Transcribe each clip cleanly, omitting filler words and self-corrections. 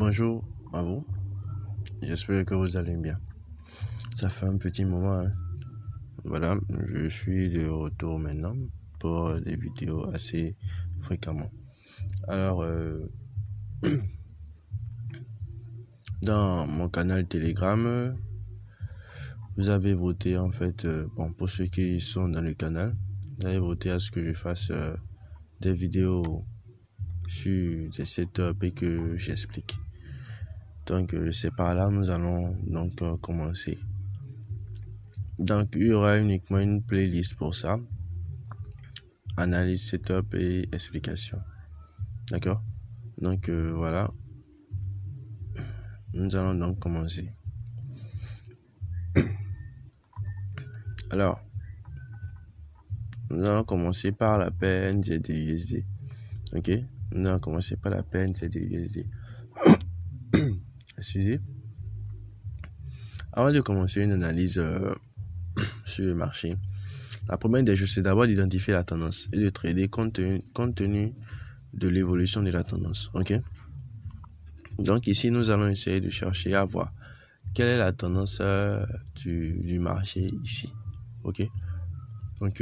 Bonjour à vous, j'espère que vous allez bien. Ça fait un petit moment, hein. Voilà, je suis de retour maintenant pour des vidéos assez fréquemment. Alors, dans mon canal Telegram, vous avez voté en fait, pour ceux qui sont dans le canal, vous avez voté à ce que je fasse des vidéos sur des setups et que j'explique. Donc, c'est par là nous allons donc commencer. Donc, il y aura uniquement une playlist pour ça. Analyse, setup et explication. D'accord? Donc, voilà. Nous allons donc commencer. Alors, nous allons commencer par la paire NZD-USD. Ok? Nous allons commencer par la paire NZD-USD. Excusez. Avant de commencer une analyse sur le marché, la première des choses, c'est d'abord d'identifier la tendance et de trader compte tenu de l'évolution de la tendance. Ok? Donc ici, nous allons essayer de chercher à voir quelle est la tendance du marché ici. Ok? Donc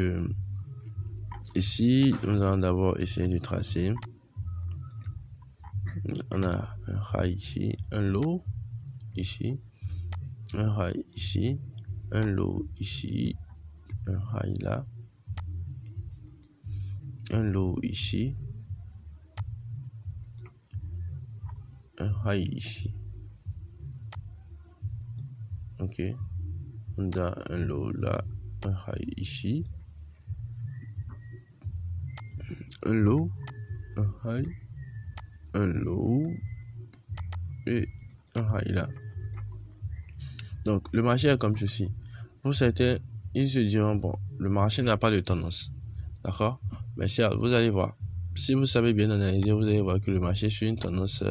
ici, nous allons d'abord essayer de tracer. On a un high ici, un low ici, un high ici, un low ici, un high là, un low ici, un high ici. Ok, on a un low là, un high ici, un low, un high, un low et un high là. Donc le marché est comme ceci. Pour certains, ils se diront bon, le marché n'a pas de tendance, d'accord? Mais certes, vous allez voir. Si vous savez bien analyser, vous allez voir que le marché suit une tendance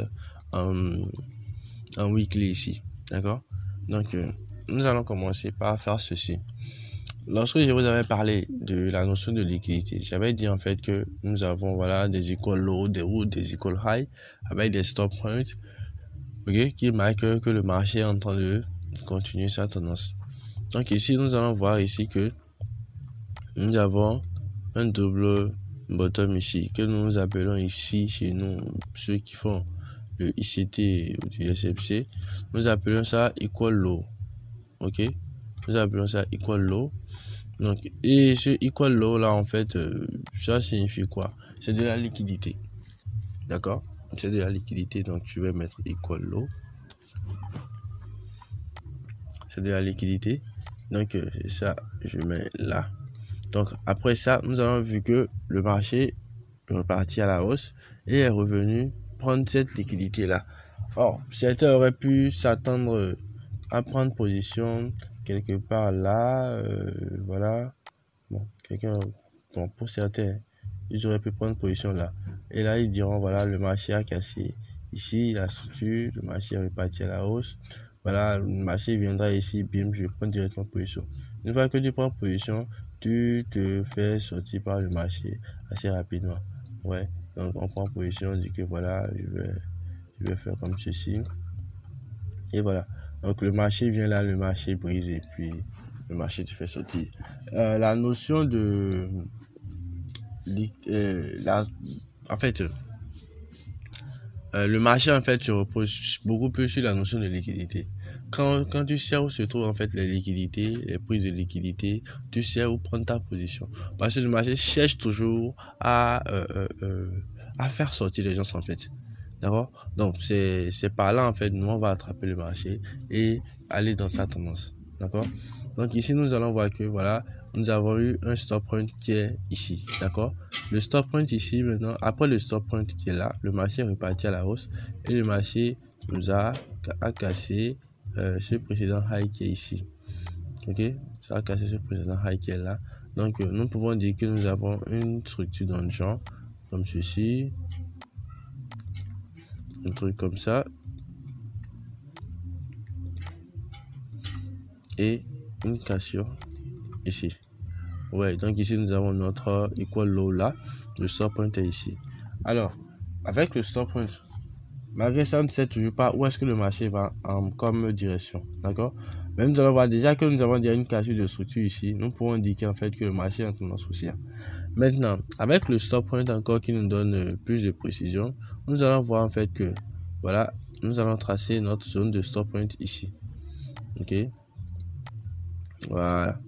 en weekly ici, d'accord? Donc nous allons commencer par faire ceci. Lorsque je vous avais parlé de la notion de liquidité, j'avais dit en fait que nous avons voilà des equal low, des equal high avec des stop points, ok, qui marquent que le marché est en train de continuer sa tendance. Donc ici nous allons voir ici que nous avons un double bottom ici que nous appelons ici chez nous, ceux qui font le ICT ou du SFC, nous appelons ça equal low. Ok, nous appelons ça equal low. Donc, et ce equal low là en fait, ça signifie quoi? C'est de la liquidité, d'accord? C'est de la liquidité, donc je vais mettre equal low. C'est de la liquidité, donc ça je mets là. Donc après ça, nous avons vu que le marché est reparti à la hausse et est revenu prendre cette liquidité là. Or, certains auraient pu s'attendre à prendre position quelque part là, voilà. Bon, pour certains, ils auraient pu prendre position là. Et là, ils diront voilà, le marché a cassé ici la structure, le marché est reparti à la hausse. Voilà, le marché viendra ici, bim, je prends directement position. Une fois que tu prends position, tu te fais sortir par le marché assez rapidement. Ouais, donc on prend position, on dit que voilà, je vais faire comme ceci. Et voilà, donc le marché vient là, le marché brise et puis le marché te fait sortir. La notion de en fait, le marché en fait se repose beaucoup plus sur la notion de liquidité. Quand tu sais où se trouvent en fait les liquidités, les prises de liquidité, tu sais où prendre ta position. Parce que le marché cherche toujours à faire sortir les gens en fait. D'accord? Donc c'est par là en fait nous on va attraper le marché et aller dans sa tendance. D'accord? Donc ici nous allons voir que voilà, nous avons eu un stop point qui est ici. D'accord? Le stop point ici maintenant, après le stop point qui est là, le marché est reparti à la hausse et le marché nous a cassé ce précédent high qui est ici. Ok? Ça a cassé ce précédent high qui est là. Donc nous pouvons dire que nous avons une structure dans le genre comme ceci. Un truc comme ça et une cassure ici. Ouais, donc ici nous avons notre equal low là, le stop point est ici. Alors avec le stop point, malgré ça, on ne sait toujours pas où est-ce que le marché va comme direction. D'accord? Même nous allons voir déjà que nous avons déjà une cassure de structure ici. Nous pouvons indiquer en fait que le marché est en tendance haussière. Maintenant, avec le stop point encore qui nous donne plus de précision, nous allons voir en fait que, voilà, nous allons tracer notre zone de stop point ici. Ok? Voilà.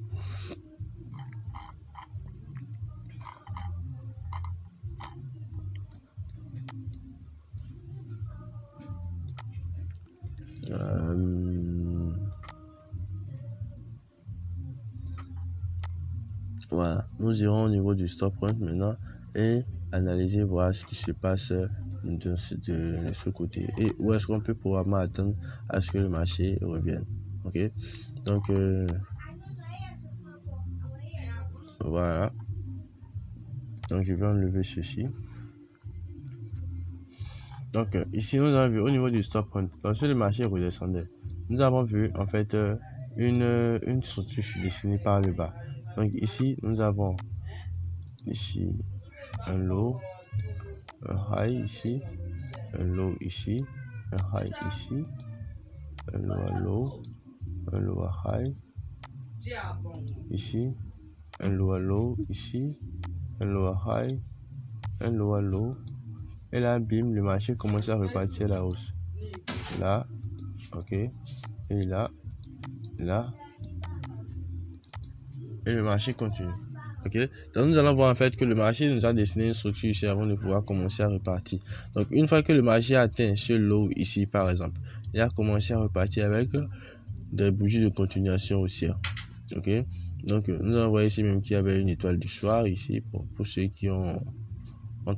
Voilà, nous irons au niveau du stop point maintenant et analyser, voir ce qui se passe de ce côté et où est-ce qu'on peut probablement attendre à ce que le marché revienne. Ok, donc voilà, donc je vais enlever ceci. Donc ici nous avons vu au niveau du stop point, lorsque le marché redescendait, nous avons vu en fait une structure dessinée par le bas. Donc ici nous avons ici un low, un high ici, un low ici, un high ici, un low, un lower high ici, un lower low ici, un lower high, un lower low, et là bim, le marché commence à repartir à la hausse. Là, ok, et là, et le marché continue. Ok, donc nous allons voir en fait que le marché nous a dessiné une structure ici avant de pouvoir commencer à repartir. Donc une fois que le marché a atteint ce low ici par exemple, il a commencé à repartir avec des bougies de continuation haussière. Ok, donc nous allons voir ici même qu'il y avait une étoile du soir ici pour ceux qui ont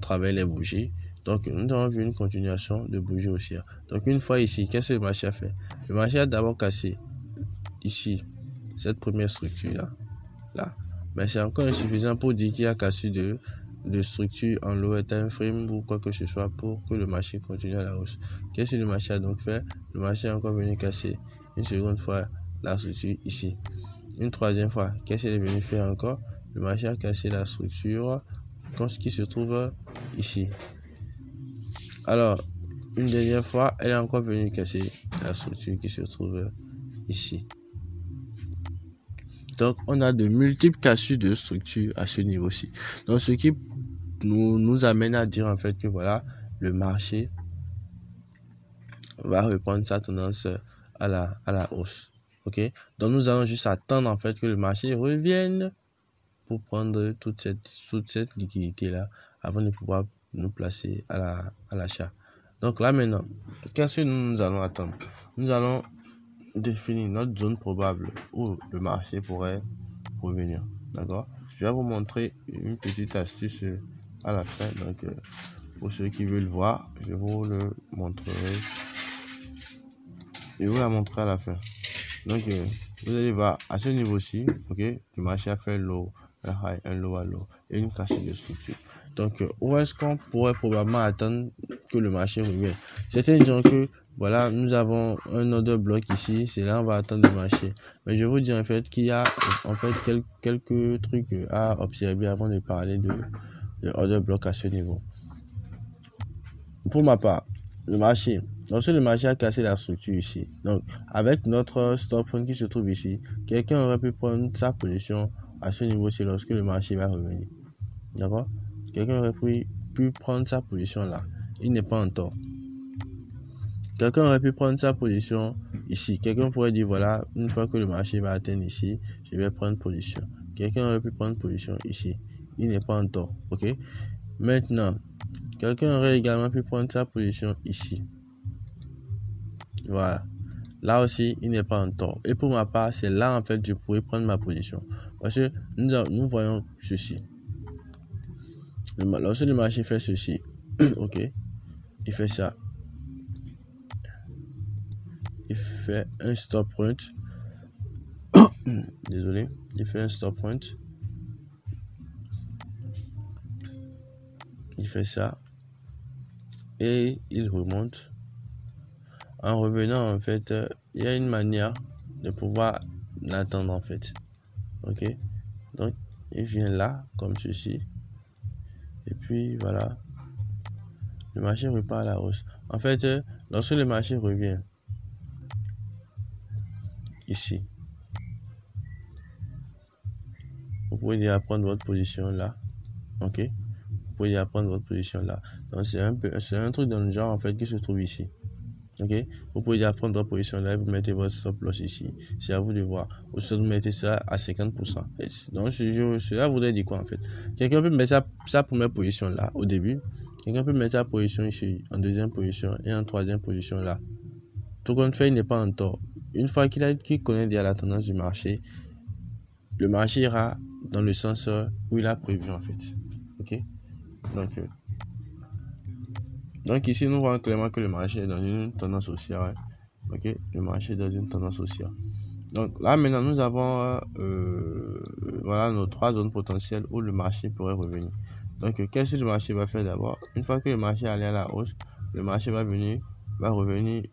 travaillé les bougies. Donc nous avons vu une continuation de bougies haussières. Donc une fois ici, qu'est-ce que le marché a fait? Le marché a d'abord cassé ici cette première structure là. Mais c'est encore insuffisant pour dire qu'il y a cassé de structure en lower time frame ou quoi que ce soit pour que le marché continue à la hausse. Qu'est-ce que le marché a donc fait? Le marché est encore venu casser une seconde fois la structure ici. Une troisième fois, qu'est-ce qu'il est venu faire encore? Le marché a cassé la structure qui se trouve ici. Alors, une dernière fois, elle est encore venue casser la structure qui se trouve ici. Donc, on a de multiples cassures de structure à ce niveau-ci. Donc, ce qui nous amène à dire en fait que voilà, le marché va reprendre sa tendance à la hausse. Ok, donc nous allons juste attendre en fait que le marché revienne pour prendre toute cette liquidité là avant de pouvoir nous placer à l'achat. Donc là maintenant, qu'est-ce que nous allons attendre? Nous allons définir notre zone probable où le marché pourrait revenir. D'accord? Je vais vous montrer une petite astuce à la fin. Donc pour ceux qui veulent voir, je vous le montrerai. Je vous la montrerai à la fin. Donc vous allez voir à ce niveau-ci, ok, le marché a fait low, un high, un low à low et une cassure de structure. Donc où est-ce qu'on pourrait probablement attendre que le marché revienne? Certains diront que voilà, nous avons un order bloc ici, c'est là on va attendre le marché. Mais je vous dis en fait qu'il y a en fait quelques trucs à observer avant de parler de order bloc à ce niveau. Pour ma part, le marché, lorsque le marché a cassé la structure ici, donc avec notre stop point qui se trouve ici, quelqu'un aurait pu prendre sa position à ce niveau-ci lorsque le marché va revenir. D'accord? Quelqu'un aurait pu prendre sa position là. Il n'est pas en tort. Quelqu'un aurait pu prendre sa position ici. Quelqu'un pourrait dire voilà, une fois que le marché va atteindre ici, je vais prendre position. Quelqu'un aurait pu prendre position ici. Il n'est pas en tort. Ok? Maintenant, quelqu'un aurait également pu prendre sa position ici. Voilà. Là aussi, il n'est pas en tort. Et pour ma part, c'est là en fait je pourrais prendre ma position. Parce que nous voyons ceci. Lorsque le marché fait ceci, ok, il fait ça. Il fait un stop point. Désolé, il fait un stop point. Il fait ça. Et il remonte. En revenant, en fait, il y a une manière de pouvoir l'attendre, en fait. Ok. Donc, il vient là, comme ceci. Et puis, voilà. le marché repart à la hausse. En fait, lorsque le marché revient ici, vous pouvez déjà prendre votre position là. Ok, vous pouvez déjà prendre votre position là. Donc c'est un truc dans le genre en fait qui se trouve ici. Ok, vous pouvez déjà prendre votre position là et vous mettez votre stop loss ici. C'est à vous de voir. Ou soit vous mettez ça à 50%. Donc cela voudrait dire quoi en fait? Quelqu'un peut mettre sa première position là au début. Quelqu'un peut mettre sa position ici en deuxième position et en troisième position là. Tout compte fait, il n'est pas en tort. Une fois qu'il connaît déjà la tendance du marché, le marché ira dans le sens où il a prévu en fait. Ok, donc ici nous voyons clairement que le marché est dans une tendance haussière. Ok, le marché est dans une tendance haussière. Donc là maintenant nous avons voilà nos trois zones potentielles où le marché pourrait revenir. Donc qu'est-ce que le marché va faire d'abord? Une fois que le marché est allé à la hausse, le marché va revenir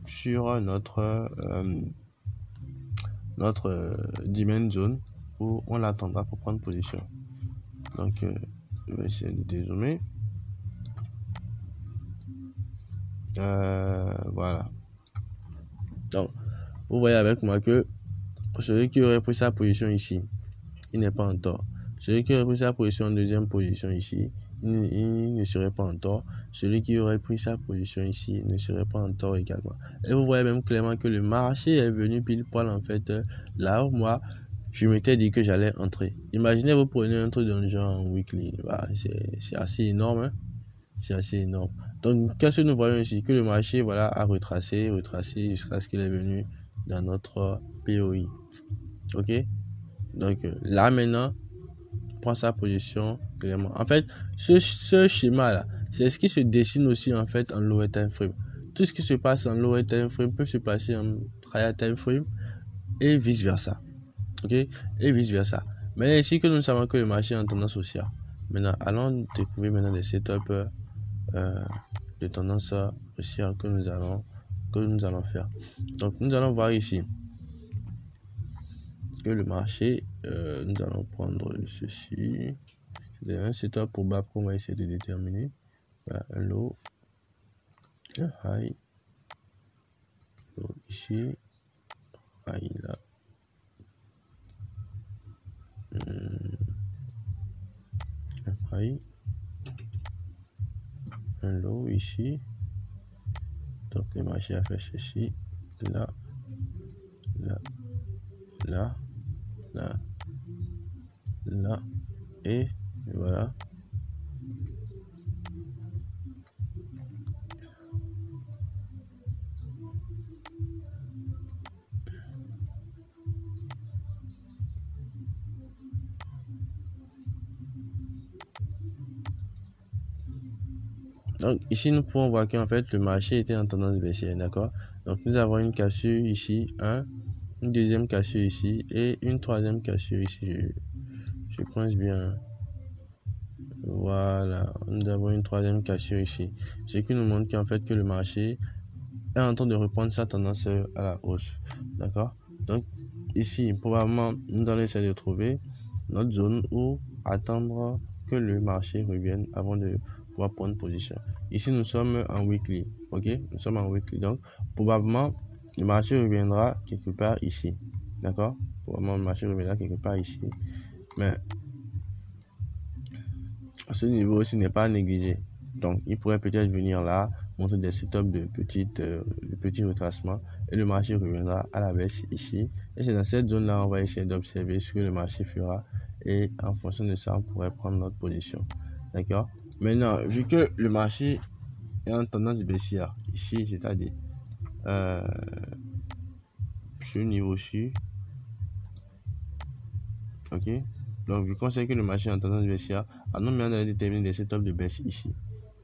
sur notre demand zone où on l'attendra pour prendre position. Donc je vais essayer de dézoomer. Voilà. Donc vous voyez avec moi que celui qui aurait pris sa position ici, il n'est pas en tort. Celui qui aurait pris sa position en deuxième position ici, il ne serait pas en tort. Celui qui aurait pris sa position ici ne serait pas en tort également. Et vous voyez même clairement que le marché est venu pile poil en fait là où moi je m'étais dit que j'allais entrer. Imaginez vous prenez un truc dans le genre en weekly, bah, c'est assez énorme. Hein? C'est assez énorme. Donc qu'est-ce que nous voyons ici? Que le marché voilà, a retracé jusqu'à ce qu'il est venu dans notre POI. Ok? Donc là maintenant, prend sa position clairement. En fait, ce schéma là, c'est ce qui se dessine aussi en fait en lower time frame. Tout ce qui se passe en lower time frame peut se passer en higher time frame et vice versa. Ok, et vice versa. Mais ici que nous savons que le marché est en tendance haussière. Maintenant, allons découvrir maintenant des setups de tendance haussière que nous allons faire. Donc nous allons voir ici que le marché, nous allons prendre ceci. C'est un setup pour bas qu'on va essayer de déterminer. Voilà, un low, un high, low ici, high là, un high, un low ici. Donc le marché a fait ceci, là, là, là, là, là, et voilà. Donc ici nous pouvons voir qu'en fait le marché était en tendance baissière, d'accord? Donc nous avons une cassure ici, une deuxième cassure ici et une troisième cassure ici. Je pense bien. Voilà, nous avons une troisième cassure ici. Ce qui nous montre qu'en fait que le marché est en train de reprendre sa tendance à la hausse, d'accord? Donc ici probablement nous allons essayer de trouver notre zone où attendre que le marché revienne avant de pouvoir prendre position. Ici nous sommes en weekly, ok? Nous sommes en weekly, donc probablement le marché reviendra quelque part ici, d'accord? Probablement le marché reviendra quelque part ici, mais ce niveau aussi n'est pas négligé. Donc il pourrait peut-être venir là, montrer des setups de petits retracements et le marché reviendra à la baisse ici. Et c'est dans cette zone là on va essayer d'observer ce que le marché fera et en fonction de ça on pourrait prendre notre position. D'accord? Maintenant, vu que le marché est en tendance baissière ici, c'est-à-dire ce niveau-ci, ok? Donc vu qu'on sait que le marché est en tendance baissière, à nous maintenant d'aller déterminer des setups de baisse ici.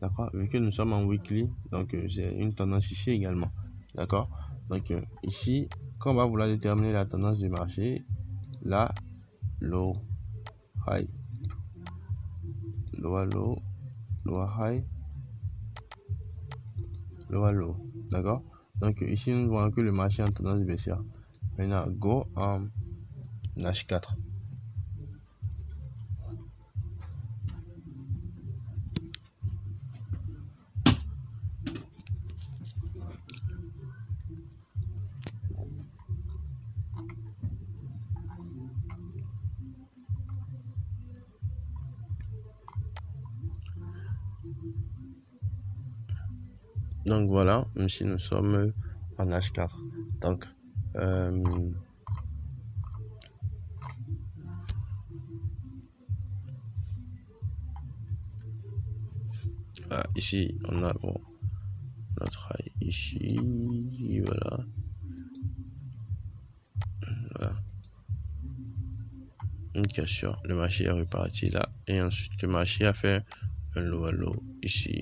D'accord? Vu que nous sommes en weekly, donc j'ai une tendance ici également. D'accord? Donc ici, quand on va vouloir déterminer la tendance du marché, là, low, high, lower low, lower high, lower low. D'accord? Donc ici, nous voyons que le marché est en tendance baissière. Maintenant, go en H4. Donc voilà, ici nous sommes en H4. Donc voilà, ici on a bon, notre high ici, voilà. Voilà. Une cassure, le marché est reparti là, et ensuite le marché a fait un low à low ici.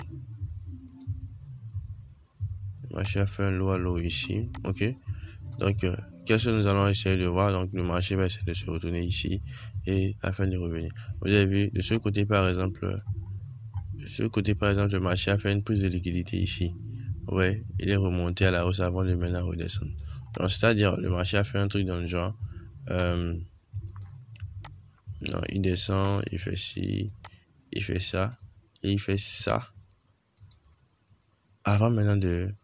Le marché a fait un low à low ici, ok. Donc qu'est-ce que nous allons essayer de voir? Donc le marché va essayer de se retourner ici et afin de revenir. Vous avez vu de ce côté par exemple, le marché a fait une prise de liquidité ici. Ouais, il est remonté à la hausse avant de maintenant redescendre. Donc c'est-à-dire le marché a fait un truc dans le genre. Non, il descend, il fait ci, il fait ça, et il fait ça avant maintenant de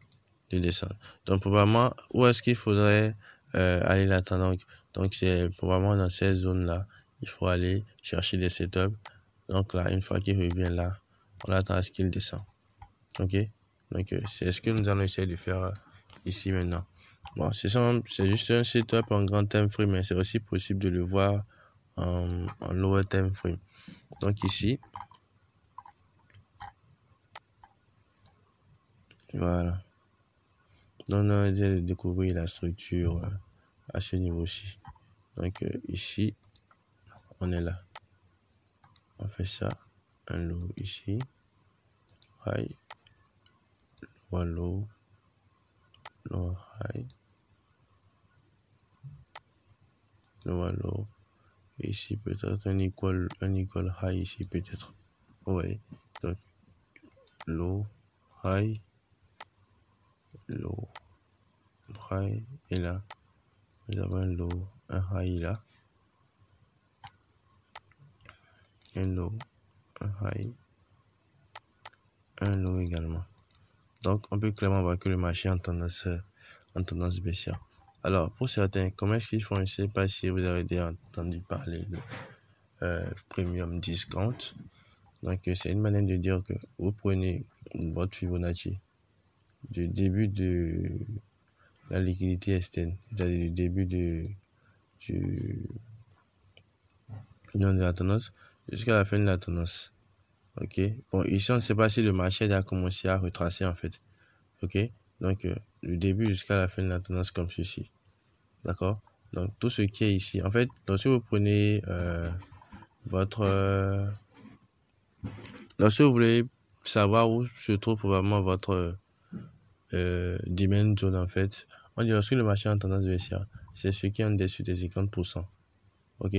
descendre. Donc probablement, où est-ce qu'il faudrait aller l'attendre? Donc c'est probablement dans cette zone-là. Il faut aller chercher des setups. Donc là, une fois qu'il revient là, on attend à ce qu'il descend. Ok? Donc c'est ce que nous allons essayer de faire ici maintenant. Bon, c'est juste un setup en grand time frame, mais c'est aussi possible de le voir en lower time frame. Donc ici, voilà. Donc on a déjà découvrir la structure à ce niveau-ci. Donc ici, on est là. On fait ça. Un low ici. High. Low, low. Low, high. Low, low. Et ici, peut-être un equal high ici, peut-être. Ouais. Donc, low, high. Low, high. Et là, nous avons un low, un high là. Un low, un high. Un low également. Donc, on peut clairement voir que le marché est en tendance baissière. Alors, pour certains, comment est-ce qu'ils font? Je ne sais pas si vous avez déjà entendu parler de premium discount. Donc, c'est une manière de dire que vous prenez votre Fibonacci du début de la liquidité externe, c'est-à-dire du début de la tendance jusqu'à la fin de la tendance. Ok. Bon, ici, on ne sait pas si le marché a commencé à retracer en fait. Ok. Donc, le début jusqu'à la fin de la tendance comme ceci. D'accord? Donc, tout ce qui est ici. En fait, donc, si vous prenez votre... lorsque vous voulez savoir où se trouve probablement votre demand zone, en fait, on dit lorsque le marché est en tendance baissière, c'est ce qui est en dessous des 50%. Ok?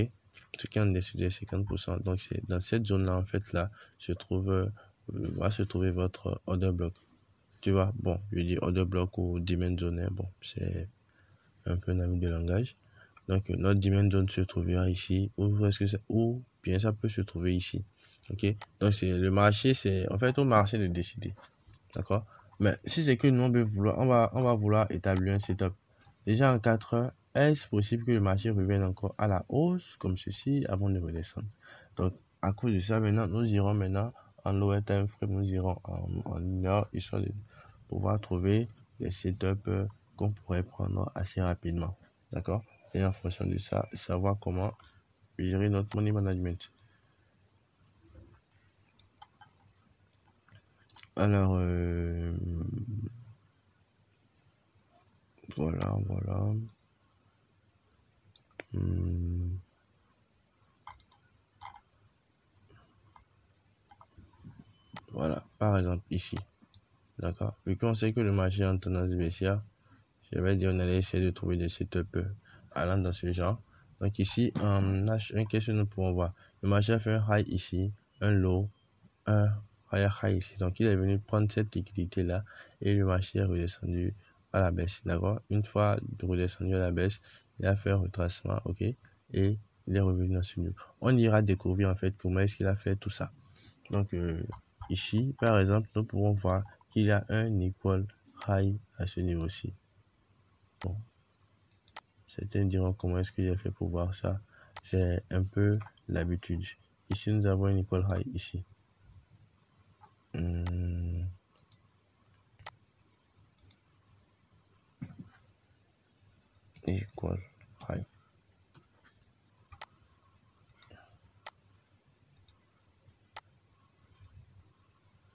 Ce qui est en dessous des 50%. Donc, c'est dans cette zone-là, en fait, là, va se trouver votre order block. Tu vois? Bon, je dis order block ou demand zone, hein, bon, c'est un peu un ami de langage. Donc, notre demand zone se trouvera ici, ou bien ça peut se trouver ici. Ok? Donc, c'est le marché, c'est en fait au marché de décider. D'accord? Mais si c'est que nous on va vouloir établir un setup. Déjà en 4 heures, est-ce possible que le marché revienne encore à la hausse comme ceci avant de redescendre? Donc, à cause de ça, maintenant, nous irons maintenant en lower time frame, nous irons en 1 heure, histoire de pouvoir trouver des setups qu'on pourrait prendre assez rapidement. D'accord? Et en fonction de ça, savoir comment gérer notre money management. Alors, voilà. Voilà, par exemple ici. D'accord? Vu qu'on sait que le marché est en tendance baissière, je vais dire on allait essayer de trouver des setups allant dans ce genre. Donc ici, en H1, qu'est-ce que nous pouvons voir? Le marché a fait un high ici, un low, un high ici. Donc il est venu prendre cette liquidité là et le marché est redescendu à la baisse. D'accord? Une fois redescendu à la baisse, il a fait un retracement, ok? Et il est revenu dans ce niveau. On ira découvrir en fait comment est-ce qu'il a fait tout ça. Donc ici, par exemple, nous pouvons voir qu'il y a un equal high à ce niveau-ci. Bon. Certains diront comment est-ce que j'ai fait pour voir ça. C'est un peu l'habitude. Ici, nous avons un equal high ici. Equal high.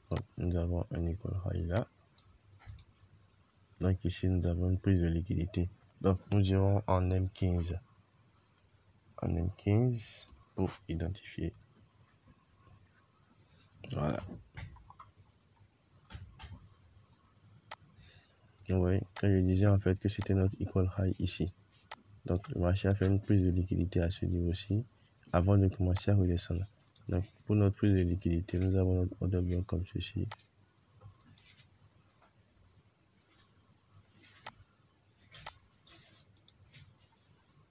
Donc, nous avons un equal high là. Donc ici, nous avons une prise de liquidité. Donc, nous dirons en M15. En M15 pour identifier. Voilà. Vous voyez, quand je disais en fait que c'était notre equal high ici. Donc, le marché a fait une prise de liquidité à ce niveau-ci avant de commencer à redescendre. Donc, pour notre prise de liquidité, nous avons notre order block comme ceci.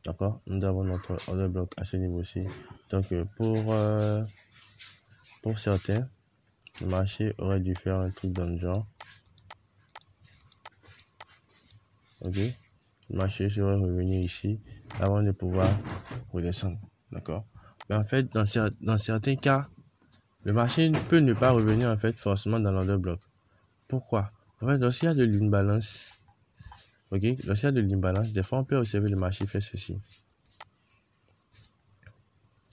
D'accord, nous avons notre order block à ce niveau-ci. Donc, pour certains, le marché aurait dû faire un truc dans le genre. Ok, le marché serait revenu ici avant de pouvoir redescendre. D'accord, mais en fait, dans certains cas, le marché peut ne pas revenir en fait forcément dans l'order block. Pourquoi? En fait, lorsqu'il y a de l'imbalance, ok, lorsqu'il y a de l'imbalance, des fois on peut observer le marché faire ceci.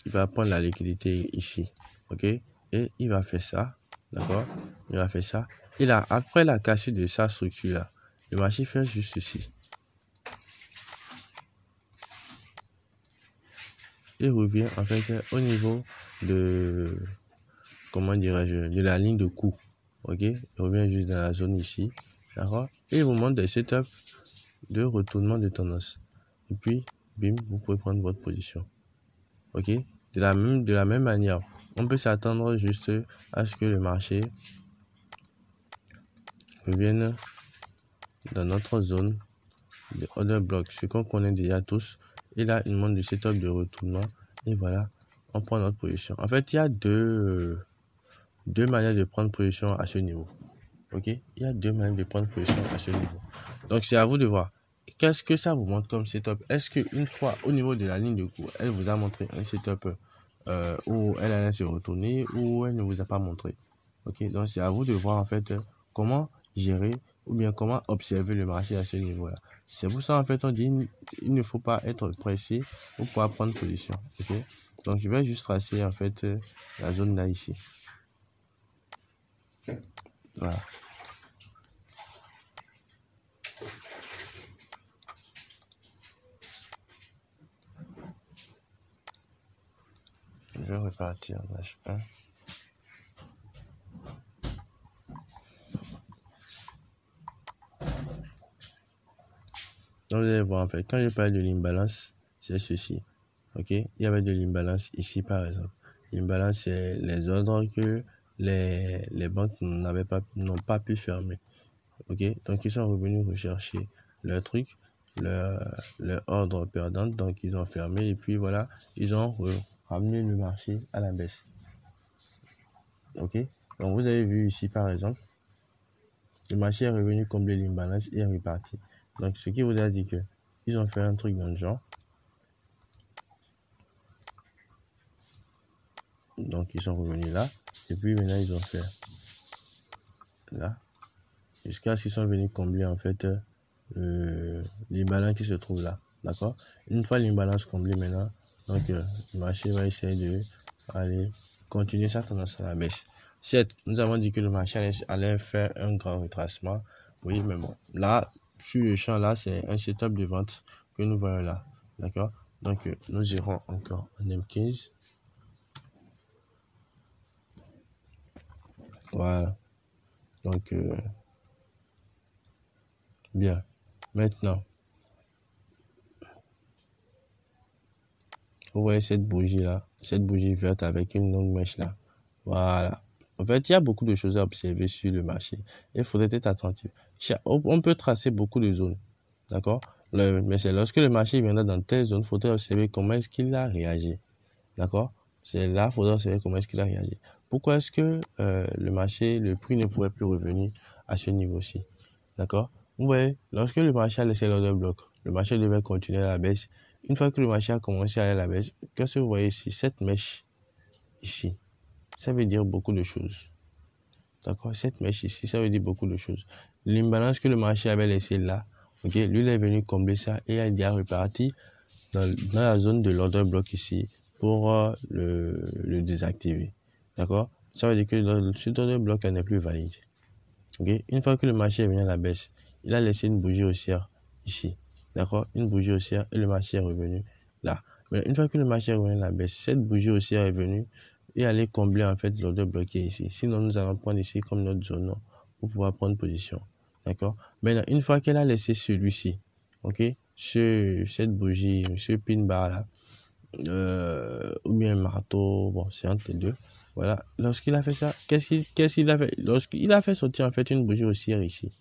Il va prendre la liquidité ici, ok, et il va faire ça, d'accord, il va faire ça. Et là, après la cassure de sa structure là, le marché fait juste ceci. Il revient en fait au niveau de, comment dirais-je, de la ligne de coût, ok, il revient juste dans la zone ici, d'accord, et il vous montre des setups de retournement de tendance. Et puis, bim, vous pouvez prendre votre position. Ok, de la même manière, on peut s'attendre juste à ce que le marché revienne dans notre zone de order block, ce qu'on connaît déjà tous. Et là, il montre du setup de retournement. Et voilà, on prend notre position. En fait, il y a deux manières de prendre position à ce niveau. Ok, il y a deux manières de prendre position à ce niveau. Donc, c'est à vous de voir. Qu'est-ce que ça vous montre comme setup? Est-ce qu'une fois au niveau de la ligne de cours, elle vous a montré un setup où elle allait se retourner ou elle ne vous a pas montré? Ok, donc c'est à vous de voir en fait comment gérer ou bien comment observer le marché à ce niveau-là. C'est pour ça en fait on dit il ne faut pas être pressé pour pouvoir prendre position. Ok, donc je vais juste tracer en fait la zone là ici. Voilà. Je vais repartir en H1. Donc, vous allez voir, en fait, quand je parle de l'imbalance, c'est ceci. Ok, il y avait de l'imbalance ici, par exemple. L'imbalance, c'est les ordres que les banques n'ont pas pu fermer. Ok, donc ils sont revenus rechercher leur truc, leur ordre perdant, donc ils ont fermé et puis voilà, ils ont ramené le marché à la baisse. Ok, donc vous avez vu ici, par exemple, le marché est revenu combler l'imbalance et est reparti. Donc, ce qui vous a dit que ils ont fait un truc dans le genre. Donc, ils sont revenus là. Et puis, maintenant, ils ont fait là. Jusqu'à ce qu'ils sont venus combler, en fait, l'imbalance qui se trouve là. D'accord? Une fois l'imbalance comblée maintenant, donc, le marché va essayer de aller continuer sa tendance à la baisse. Certes, nous avons dit que le marché allait faire un grand retracement. Oui, mais bon, là, sur le champ là, c'est un setup de vente que nous voyons là. D'accord? Donc, nous irons encore en M15. Voilà. Donc, bien. Maintenant, vous voyez cette bougie là, cette bougie verte avec une longue mèche là. Voilà. En fait, il y a beaucoup de choses à observer sur le marché. Il faudrait être attentif. On peut tracer beaucoup de zones. D'accord? Mais c'est lorsque le marché viendra dans telle zone, il faudrait observer comment est-ce qu'il a réagi. D'accord? C'est là, il faudra observer comment est-ce qu'il a réagi. Pourquoi est-ce que le prix ne pourrait plus revenir à ce niveau-ci? D'accord? Vous voyez, lorsque le marché a laissé l'order bloc, le marché devait continuer à la baisse. Une fois que le marché a commencé à aller à la baisse, qu'est-ce que vous voyez ici? Cette mèche ici, ça veut dire beaucoup de choses. D'accord, cette mèche ici, ça veut dire beaucoup de choses. L'imbalance que le marché avait laissé là, ok, lui, il est venu combler ça et il est reparti dans la zone de l'order block ici pour le désactiver. D'accord, ça veut dire que cet order block n'est plus valide. Ok, une fois que le marché est venu à la baisse, il a laissé une bougie haussière ici. D'accord, une bougie haussière et le marché est revenu là. Mais une fois que le marché est revenu à la baisse, cette bougie haussière est venue et aller combler en fait l'order bloqué ici. Sinon, nous allons prendre ici comme notre zone pour pouvoir prendre position. D'accord. Maintenant, une fois qu'elle a laissé celui-ci, ok, cette bougie, ce pin bar là, ou bien un marteau, bon, c'est entre les deux. Voilà. Lorsqu'il a fait ça, qu'est-ce qu'il a fait? Lorsqu'il a fait sortir en fait une bougie haussière ici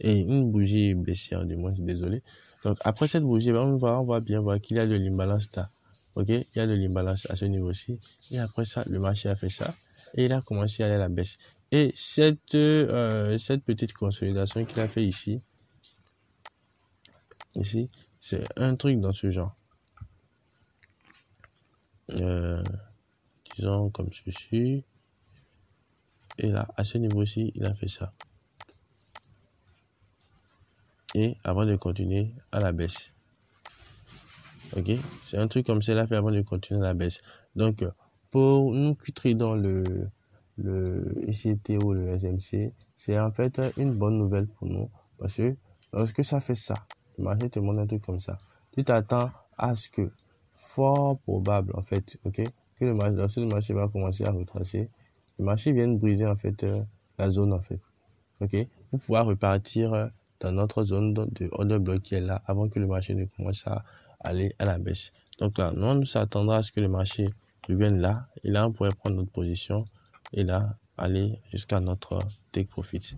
et une bougie baissière, du moins, désolé. Donc après cette bougie, on va bien voir qu'il y a de l'imbalance là. Ok, il y a de l'imbalance à ce niveau-ci. Et après ça, le marché a fait ça et il a commencé à aller à la baisse. Et cette petite consolidation qu'il a fait ici, c'est un truc dans ce genre. Disons comme ceci. Et là, à ce niveau-ci, il a fait ça. Et avant de continuer à la baisse. Ok, c'est un truc comme ça, il a fait avant de continuer à la baisse. Donc, pour nous qui tradons le ICT ou le SMC, c'est en fait une bonne nouvelle pour nous. Parce que lorsque ça fait ça, le marché te montre un truc comme ça. Tu t'attends à ce que, fort probable en fait, ok, que lorsque le marché va commencer à retracer, le marché vienne briser en fait la zone en fait. Ok, pour pouvoir repartir dans notre zone de order block qui est là avant que le marché ne commence à aller à la baisse. Donc là, nous, on s'attendra à ce que le marché revienne là et là, on pourrait prendre notre position et là, aller jusqu'à notre take profit.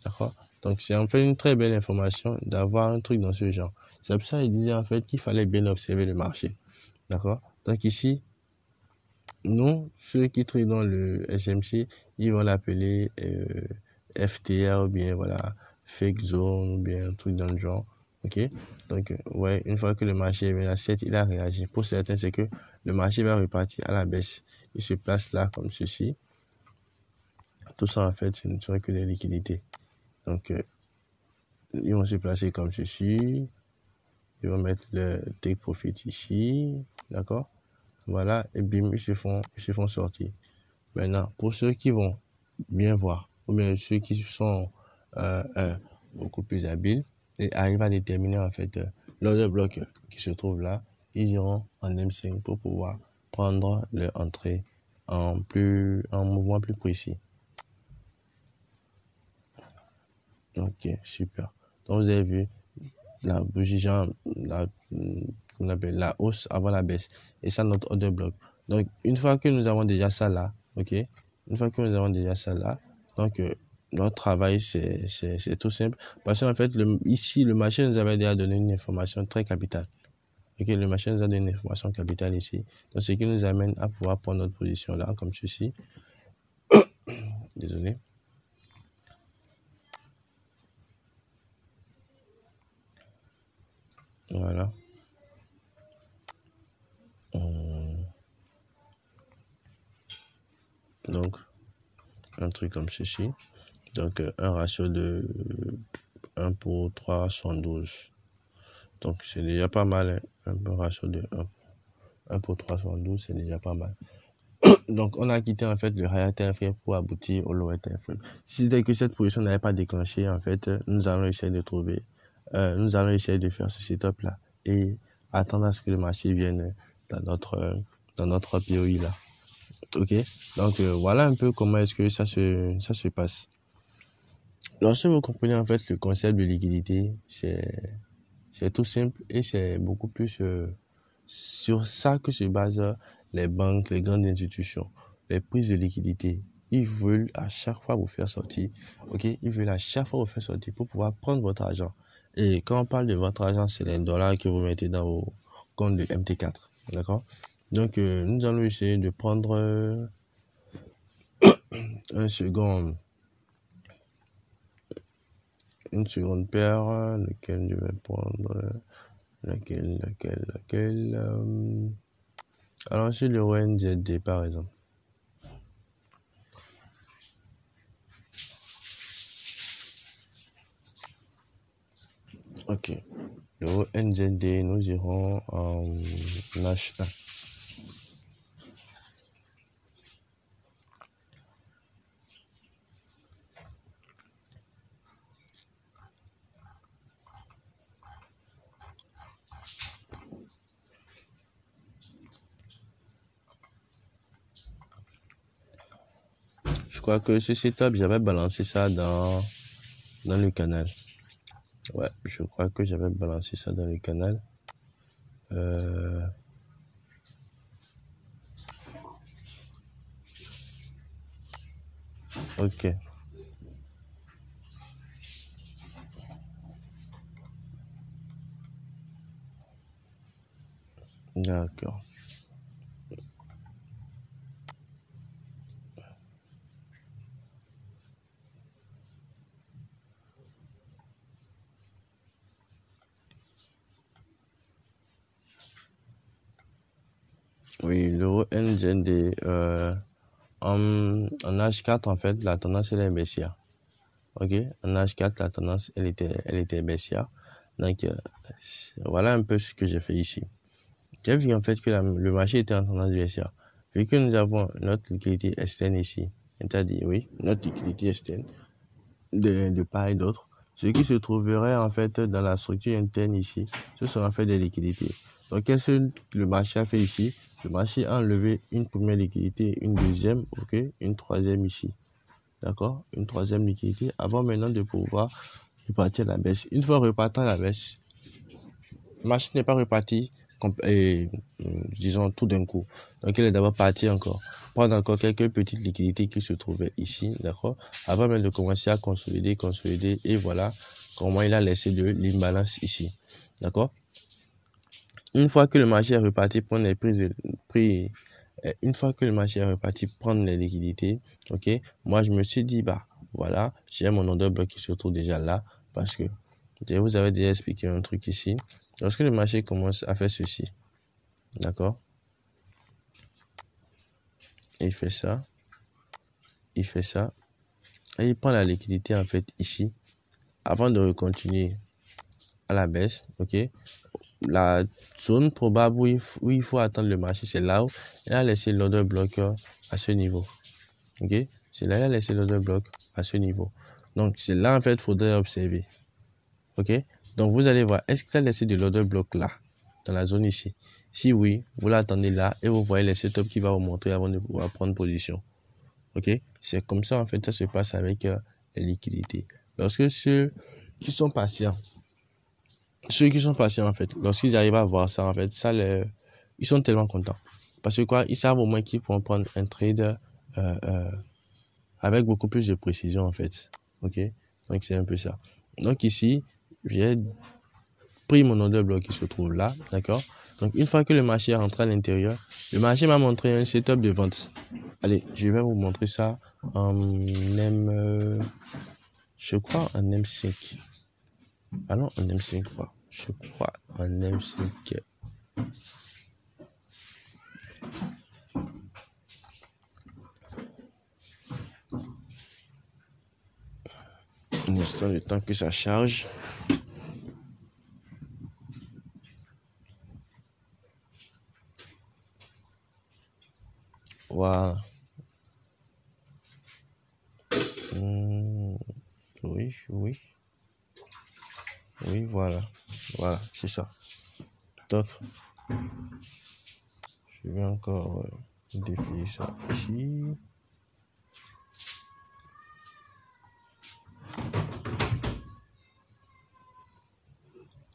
D'accord? Donc, c'est en fait une très belle information d'avoir un truc dans ce genre. C'est pour ça qu'il disait en fait qu'il fallait bien observer le marché. D'accord? Donc ici, nous, ceux qui traitent dans le SMC, ils vont l'appeler FTR ou bien voilà, fake zone ou bien un truc dans le genre. Ok, donc ouais, une fois que le marché est venu à 7, il a réagi. Pour certains, c'est que le marché va repartir à la baisse. Il se place là comme ceci. Tout ça en fait, ce ne serait que des liquidités. Donc ils vont se placer comme ceci. Ils vont mettre le take profit ici, d'accord. Voilà, et bim, ils se font sortir. Maintenant, pour ceux qui vont bien voir, ou bien ceux qui sont beaucoup plus habiles et arrivent à déterminer en fait l'order bloc qui se trouve là, ils iront en M5 pour pouvoir prendre leur entrée en mouvement plus précis. Ok, super. Donc vous avez vu la bougie genre, qu'on appelle la hausse avant la baisse. Et ça, notre order bloc. Donc, une fois que nous avons déjà ça là, ok, une fois que nous avons déjà ça là, donc notre travail, c'est tout simple. Parce qu'en fait, ici, le marché nous avait déjà donné une information très capitale. Ok, le marché nous a donné une information capitale ici. Donc, ce qui nous amène à pouvoir prendre notre position là, comme ceci. Désolé. Voilà. Donc, un truc comme ceci. Donc, un ratio de 1 pour 3,72. Donc, c'est déjà pas mal. Hein? Un ratio de 1 pour 3,72, c'est déjà pas mal. Donc, on a quitté en fait le higher time frame pour aboutir au lower time frame. Si c'était que cette position n'avait pas déclenché, en fait, nous allons essayer de trouver, nous allons essayer de faire ce setup là et attendre à ce que le marché vienne dans notre POI là. Ok, donc voilà un peu comment est-ce que ça se passe. Lorsque vous comprenez en fait le concept de liquidité, c'est tout simple et c'est beaucoup plus sur ça que se basent les banques, les grandes institutions, les prises de liquidité. Ils veulent à chaque fois vous faire sortir, ok? Ils veulent à chaque fois vous faire sortir pour pouvoir prendre votre argent. Et quand on parle de votre argent, c'est les dollars que vous mettez dans vos comptes de MT4, d'accord? Donc, nous allons essayer de prendre une seconde paire, lequel je vais prendre, laquelle, alors sur le ONZD par exemple. Ok. Le NZD, nous irons en H1. Je crois que ce setup, j'avais balancé ça dans le canal. Ouais, je crois que j'avais balancé ça dans le canal. Ok. D'accord. Oui, l'euro NZD, en H4, en fait, la tendance, elle est baissière. Ok, en H4, la tendance, elle était baissière. Donc, voilà un peu ce que j'ai fait ici. J'ai vu en fait que le marché était en tendance baissière. Vu que nous avons notre liquidité externe ici, c'est-à-dire, oui, notre liquidité externe de part et d'autre, ce qui se trouverait en fait dans la structure interne ici, ce sont en fait des liquidités. Donc, qu'est-ce que le marché a fait ici? Le marché a enlevé une première liquidité, une deuxième, ok, une troisième ici. D'accord? Une troisième liquidité avant maintenant de pouvoir repartir à la baisse. Une fois repartant à la baisse, le marché n'est pas reparti, disons, tout d'un coup. Donc, il est d'abord parti encore, prendre encore quelques petites liquidités qui se trouvaient ici, d'accord? Avant même de commencer à consolider, et voilà comment il a laissé de l'imbalance ici, d'accord? Une fois que le marché est reparti prendre les prix, une fois que le marché est reparti prendre les liquidités, ok, moi je me suis dit, bah voilà, j'ai mon order block qui se trouve déjà là, parce que je vous avais déjà expliqué un truc ici. Lorsque le marché commence à faire ceci, d'accord, et il fait ça, et il prend la liquidité en fait ici, avant de continuer à la baisse, ok. La zone probable où il faut attendre le marché, c'est là où il a laissé l'order blocker à ce niveau. Ok, c'est là il a laissé l'order block à ce niveau. Donc c'est là en fait il faudrait observer. Ok, donc vous allez voir, est-ce qu'il a laissé de l'order block là, dans la zone ici? Si oui, vous l'attendez là et vous voyez les setups qui va vous montrer avant de pouvoir prendre position. Ok, c'est comme ça en fait ça se passe avec les liquidités. Lorsque ceux qui sont patients en fait, lorsqu'ils arrivent à voir ça en fait, ils sont tellement contents. Parce que quoi, ils savent au moins qu'ils pourront prendre un trade avec beaucoup plus de précision en fait. Ok, donc c'est un peu ça. Donc ici, j'ai pris mon order block qui se trouve là, d'accord. Donc une fois que le marché est rentré à l'intérieur, le marché m'a montré un setup de vente. Allez, je vais vous montrer ça en je crois en M5. Ah non, en M5 pas. Je crois en M5. Un instant, le temps que ça charge. Voilà. Oui, oui. Oui, voilà. Voilà, c'est ça. Top. Je vais encore défiler ça ici.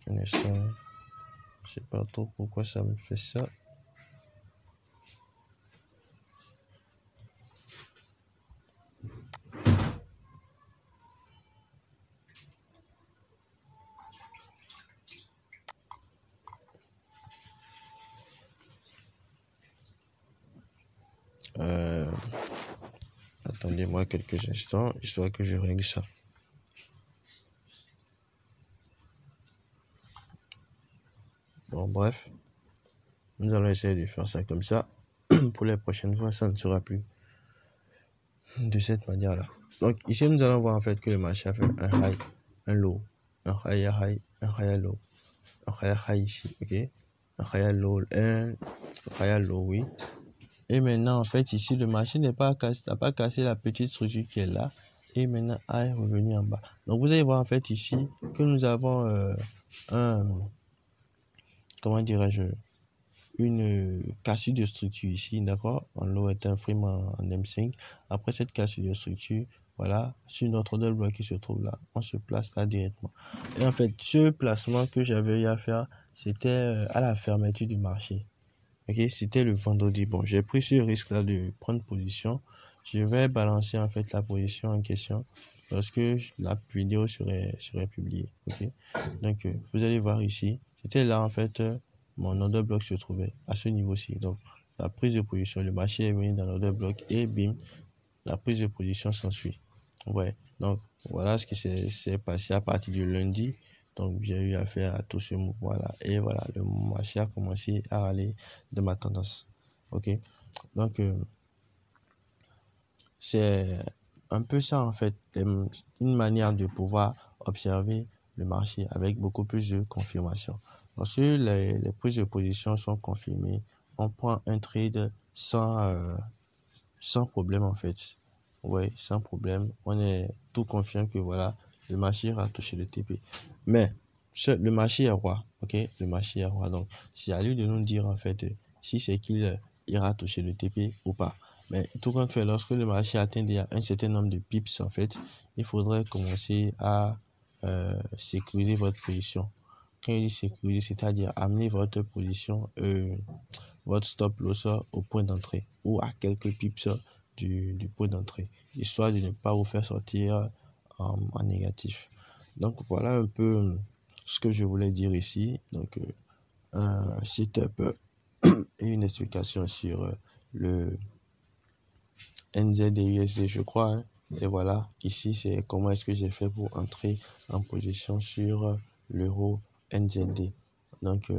Un instant. Je sais pas trop pourquoi ça me fait ça. Attendez-moi quelques instants, histoire que je règle ça. Bon, bref. Nous allons essayer de faire ça comme ça. Pour les prochaines fois, ça ne sera plus de cette manière-là. Donc, ici, nous allons voir en fait que le marché a fait un high, un low, un high, un higher low, un higher high ici, ok, un higher low, un higher low, oui. Et maintenant, en fait, ici, le marché n'a pas cassé la petite structure qui est là. Et maintenant, A est revenu en bas. Donc, vous allez voir, en fait, ici, que nous avons comment dirais-je, une cassure de structure ici, d'accord? En low est un frame en M5. Après cette cassure de structure, voilà, sur notre order block qui se trouve là, on se place là directement. Et en fait, ce placement que j'avais eu à faire, c'était à la fermeture du marché. Ok, c'était le vendredi. Bon, j'ai pris ce risque-là de prendre position. Je vais balancer en fait la position en question lorsque la vidéo serait publiée. Ok, donc vous allez voir ici, c'était là en fait mon order block se trouvait à ce niveau-ci. Donc la prise de position, le marché est venu dans l'order block et bim, la prise de position s'ensuit. Ouais, donc voilà ce qui s'est passé à partir du lundi. Donc j'ai eu affaire à tout ce mouvement-là. Et voilà, le marché a commencé à aller de ma tendance. Ok, donc c'est un peu ça en fait, une manière de pouvoir observer le marché avec beaucoup plus de confirmation. Lorsque les prises de position sont confirmées, on prend un trade sans problème en fait. Ouais, sans problème. On est tout confiant que voilà, le marché ira toucher le TP. Mais le marché est roi, ok? Le marché est roi. Donc, c'est à lui de nous dire en fait si c'est qu'il ira toucher le TP ou pas. Mais tout compte fait, lorsque le marché atteint déjà un certain nombre de pips en fait, il faudrait commencer à sécuriser votre position. Quand il dit sécuriser, c'est-à-dire amener votre position, votre stop loss au point d'entrée ou à quelques pips du point d'entrée, histoire de ne pas vous faire sortir en négatif. Donc voilà un peu ce que je voulais dire ici. Donc un setup et une explication sur le NZD USD, je crois. Hein. Et voilà, ici c'est comment est-ce que j'ai fait pour entrer en position sur l'euro NZD. Donc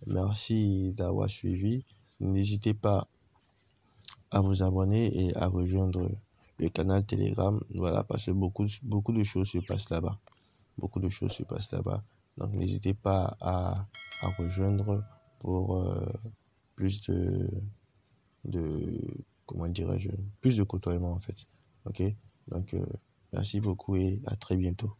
merci d'avoir suivi. N'hésitez pas à vous abonner et à rejoindre le canal Telegram. Voilà, parce que beaucoup de choses se passent là-bas. Beaucoup de choses se passent là-bas. Donc, n'hésitez pas à rejoindre pour plus de, comment dirais-je, plus de côtoiement en fait. Ok? Donc, merci beaucoup et à très bientôt.